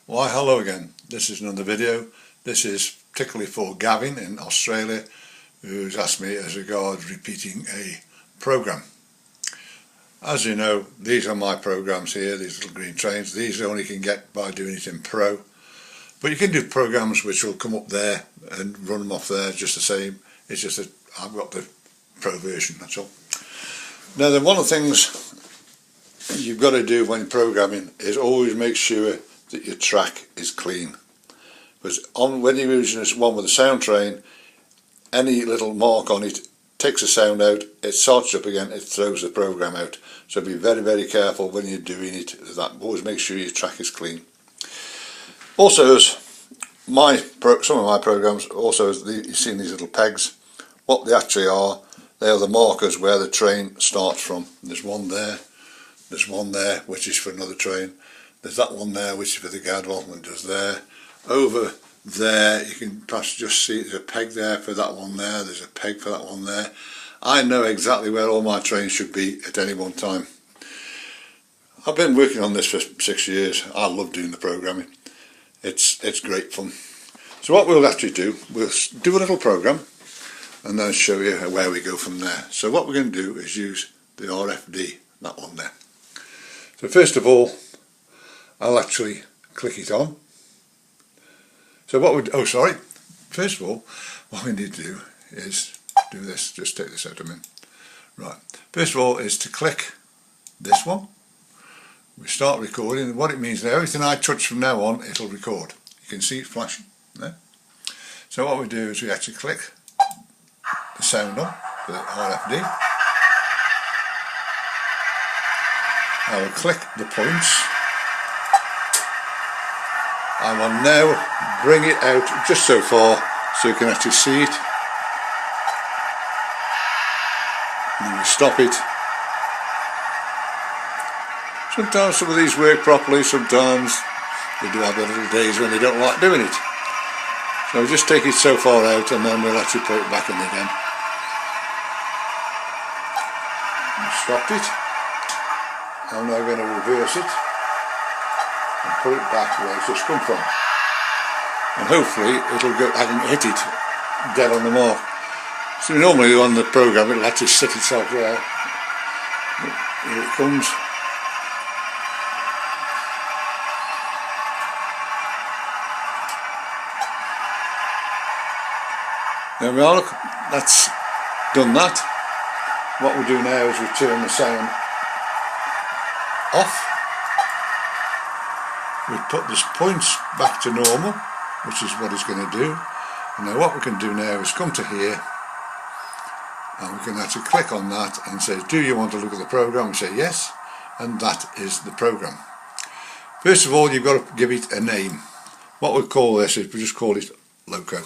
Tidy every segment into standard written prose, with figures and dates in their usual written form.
Why hello again, this is another video. This is particularly for Gavin in Australia, who's asked me as regards repeating a program. As you know, these are my programs here, these little green trains. These only can get by doing it in Pro, but you can do programs which will come up there and run them off there just the same. It's just that I've got the Pro version, that's all. Now then, one of the things you've got to do when programming is always make sure that your track is clean, because when you're using this one with a sound train, any little mark on it takes the sound out, it starts up again, it throws the program out. So be very, very careful when you're doing it. Always make sure your track is clean. Also, as some of my programs, also you've seen these little pegs. What they actually are, they are the markers where the train starts from. There's one there, there's one there which is for another train, there's that one there which is for the Gadwall, and just there. Over there you can perhaps just see there's a peg there for that one there, there's a peg for that one there. I know exactly where all my trains should be at any one time. I've been working on this for 6 years. I love doing the programming. It's great fun. So what we'll actually do, we'll do a little program and then show you where we go from there. So what we're going to do is use the RFD, that one there. So first of all, I'll actually click it on. So what would, first of all, what we need to do is do this, just take this out a minute. Right, first of all is to click this one. We start recording, and what it means now, everything I touch from now on, it'll record. You can see it flashing there. So what we do is we actually click the sound on for the RFD. I will click the points. I will now bring it out just so far so you can actually see it. And then we stop it. Sometimes some of these work properly, sometimes they do have their little days when they don't like doing it. So we'll just take it so far out and then we'll actually put it back in again. Stopped it. I'm now going to reverse it and put it back where it's just come from. And hopefully it'll go, I can hit it dead on the mark. So normally on the program it'll actually sit itself there. Here it comes. There we are, look, that's done that. What we do now is we turn the sound off. We put this points back to normal, which is what it's going to do. And now what we can do now is come to here and we can actually click on that and say, do you want to look at the program? We say yes, and that is the program. First of all, you've got to give it a name. What we call this is, we just call it Loco.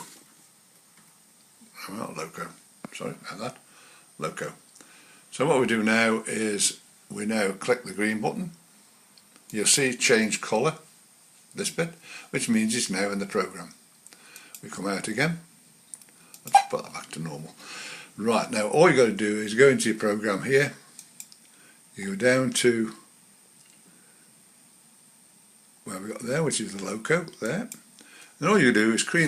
Not Loco, sorry about that, Loco. So what we do now is we now click the green button. You'll see change colour, this bit, which means it's now in the program. We come out again. Let's put that back to normal. Right, now all you got to do is go into your program here. You go down to where we got there, which is the Loco there. And all you do is click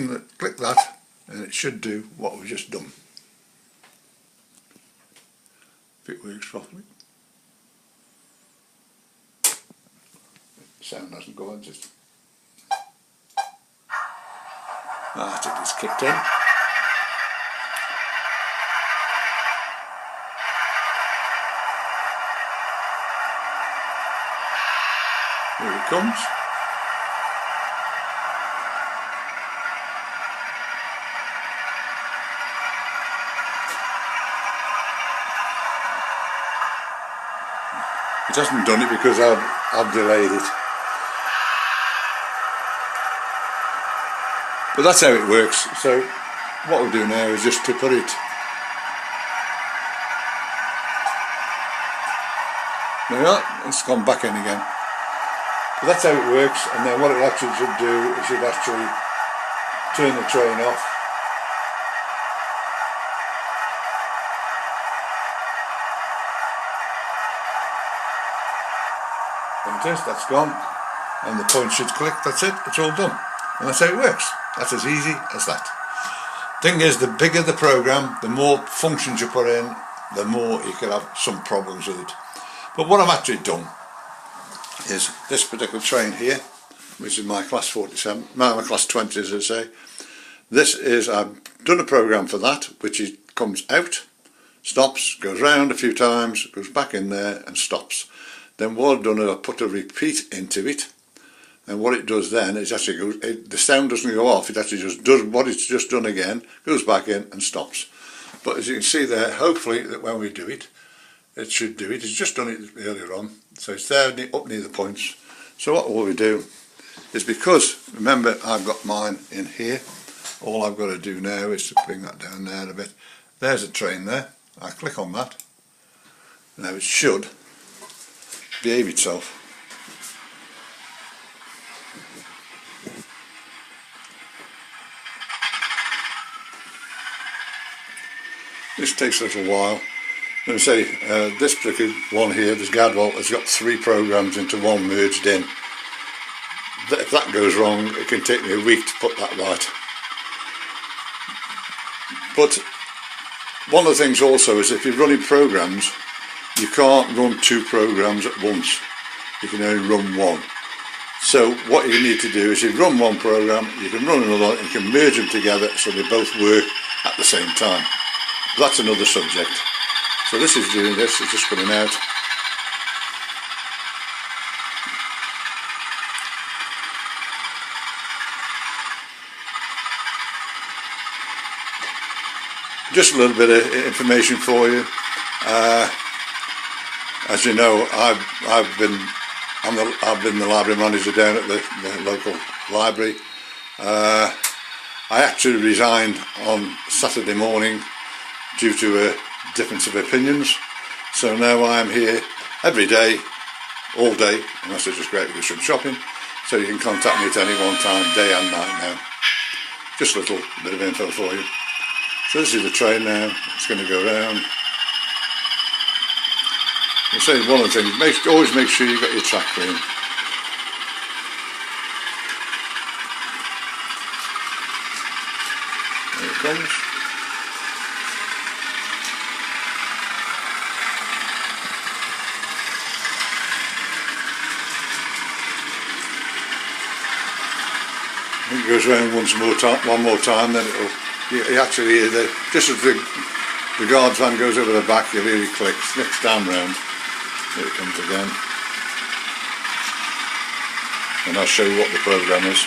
that, and it should do what we've just done. If it works properly. Sound hasn't gone, just... That's it, it's kicked in. Here it comes. It hasn't done it because I've delayed it. But that's how it works. So what we'll do now is just to put it there we are, it's gone back in again. But that's how it works, and then what it actually should do is it actually turn the train off. There it is, that's gone. and the point should click. That's it, it's all done, and that's how it works. That's as easy as that. Thing is, the bigger the program, the more functions you put in, the more you could have some problems with it. But what I've actually done is this particular train here, which is my class 47, my class 20 as I say. This is, I've done a program for that, which comes out, stops, goes round a few times, goes back in there and stops. Then what I've done is I've put a repeat into it, and what it does then is actually goes, the sound doesn't go off, it actually just does what it's just done again, goes back in and stops. But as you can see there, hopefully that when we do it, it should do it. It's just done it earlier on, so it's there up near the points. So what will we do is, because remember I've got mine in here, all I've got to do now is to bring that down there a bit. There's a train there. I click on that. Now it should behave itself. This takes a little while. Let me say, this particular one here, this Gadwall, has got 3 programs into one merged in. If that goes wrong, it can take me a week to put that right. But one of the things also is, if you're running programs, you can't run 2 programs at once. You can only run one. So what you need to do is, you run one program, you can run another, and you can merge them together so they both work at the same time. That's another subject. So this is doing this, it's just coming out. Just a little bit of information for you. As you know, I've been the library manager down at the local library. I actually resigned on Saturday morning due to a difference of opinions. So now I am here every day, all day, unless I just go out to do some shopping. So you can contact me at any one time, day and night now. Just a little bit of info for you. So this is the train now, it's going to go round. I'll say one of the things, always make sure you've got your track clean. There it comes. It goes round one more time, then it'll. You actually hear just as the guard's van goes over the back, you'll hear it click, slips down round. Here it comes again. And I'll show you what the program is.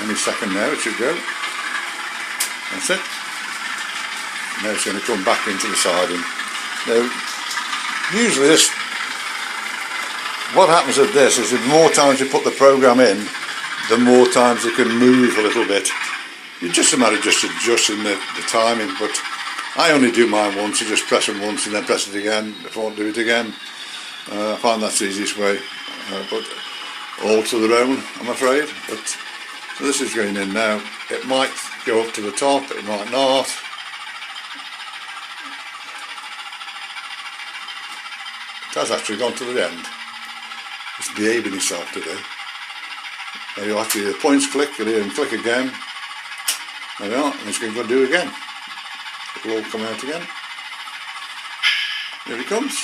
Any second now it should go. That's it. Now it's going to come back into the siding. Now, usually what happens with this is, the more times you put the program in, the more times it can move a little bit. It's just a matter of just adjusting the timing, but I only do mine once. I just press them once and then press it again if I want to do it again. I find that's the easiest way, but all to their own, I'm afraid. But so this is going in now. It might go up to the top, it might not. It has actually gone to the end. It's behaving itself today. Now you'll have to hear the points click, you'll hear them click again. There we are, and it's going to do it again. It'll all come out again. Here it comes.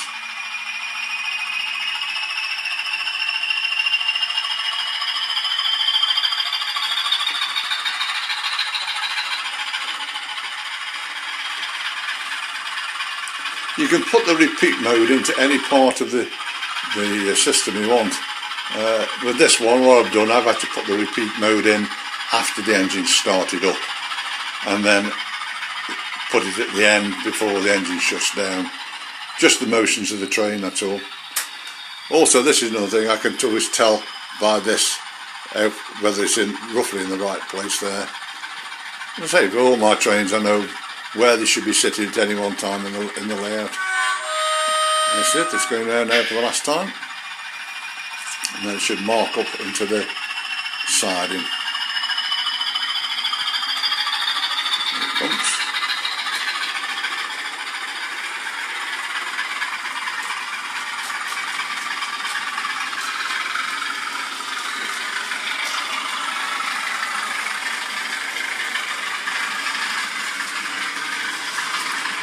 You can put the repeat mode into any part of the system you want. With this one, what I've done, I've had to put the repeat mode in after the engine started up, and then put it at the end before the engine shuts down. Just the motions of the train, that's all. Also, this is another thing, I can always tell by this whether it's roughly in the right place there. As I say, for all my trains, I know where they should be sitting at any one time in the layout. That's it, it's going round now for the last time. And then it should mark up into the siding. There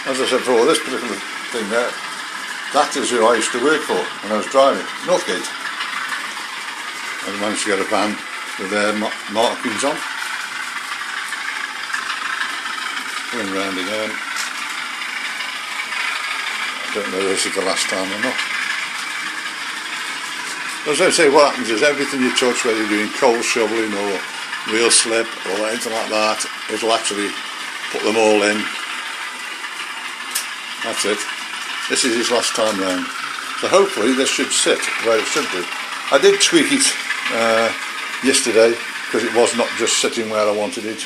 as I said before, this particular thing there, that is who I used to work for when I was driving, Northgate. I managed to get a van with their markings on. Going round again. I don't know if this is the last time or not. As I say, what happens is everything you touch, whether you're doing coal shoveling or wheel slip or anything like that, it'll actually put them all in. That's it. This is his last time round. So hopefully this should sit where it should do. I did tweak it yesterday because it was not just sitting where I wanted it.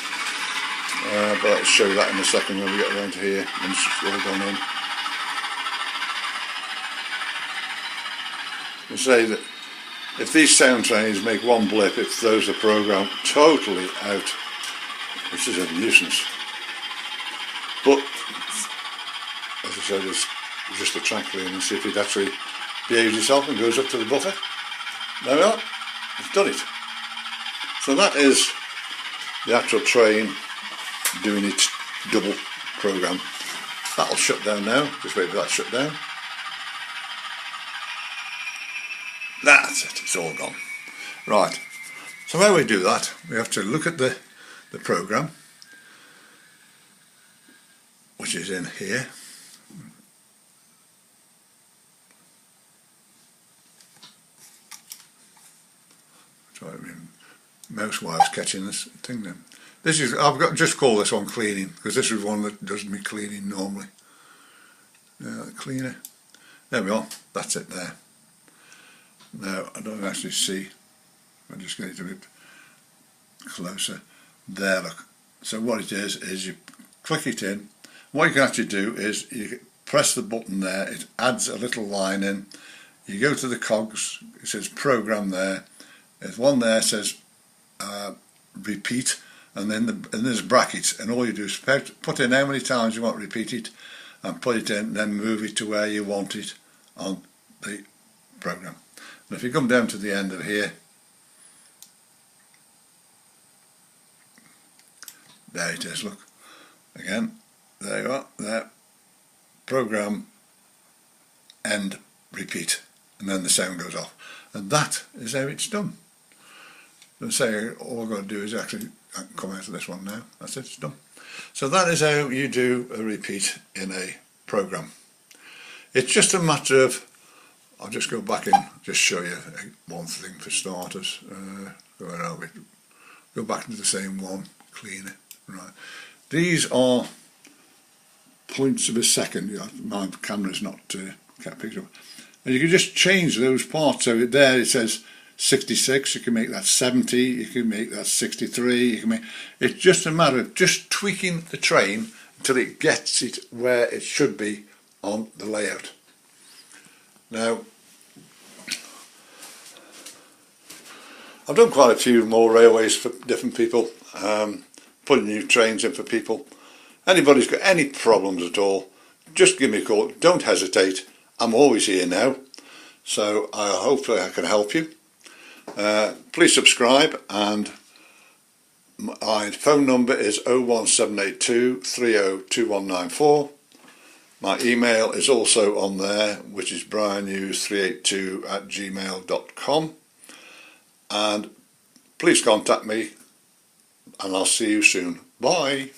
But I'll show you that in a second when we get around to here and it's all gone in. I say that if these sound trains make one blip, it throws the program totally out, which is a nuisance. But as I said, it's just a track clean and see if it actually behaves itself and goes up to the buffer. There we are, it's done it. So that is the actual train doing its double program. That'll shut down now, just wait for that to shut down. That's it, it's all gone. Right, so how we do that, we have to look at the program, which is in here. Sorry, mouse wires catching this thing then. This is, I've got just call this one cleaning because this is one that does me cleaning normally. Cleaner. There we are. That's it there. Now I don't actually see. I'll just get it a bit closer. There, look. So what it is you click it in. What you can actually do is you press the button there. It adds a little line in. You go to the cogs. It says program there. There's one there says repeat, and then there's brackets, and all you do is put in how many times you want to repeat it and put it in, then move it to where you want it on the program. And if you come down to the end of here, there it is, look again, there you are, there, program end repeat, and then the sound goes off, and that is how it's done. And say all I've got to do is actually come out of this one now. That's it, it's done. So that is how you do a repeat in a program. It's just a matter of, I'll just go back and just show you one thing for starters. Where are we? Go back into the same one, clean it. Right. These are points of a second. My camera's not kept picture. And you can just change those parts. So there it says 66, you can make that 70, you can make that 63, you can make, it's just a matter of just tweaking the train until it gets it where it should be on the layout. Now, I've done quite a few more railways for different people, putting new trains in for people. Anybody's got any problems at all, just give me a call, don't hesitate, I'm always here now, so hopefully I can help you. Please subscribe, and my phone number is 01782 302194. My email is also on there, which is briannews382@gmail.com, and please contact me and I'll see you soon. Bye.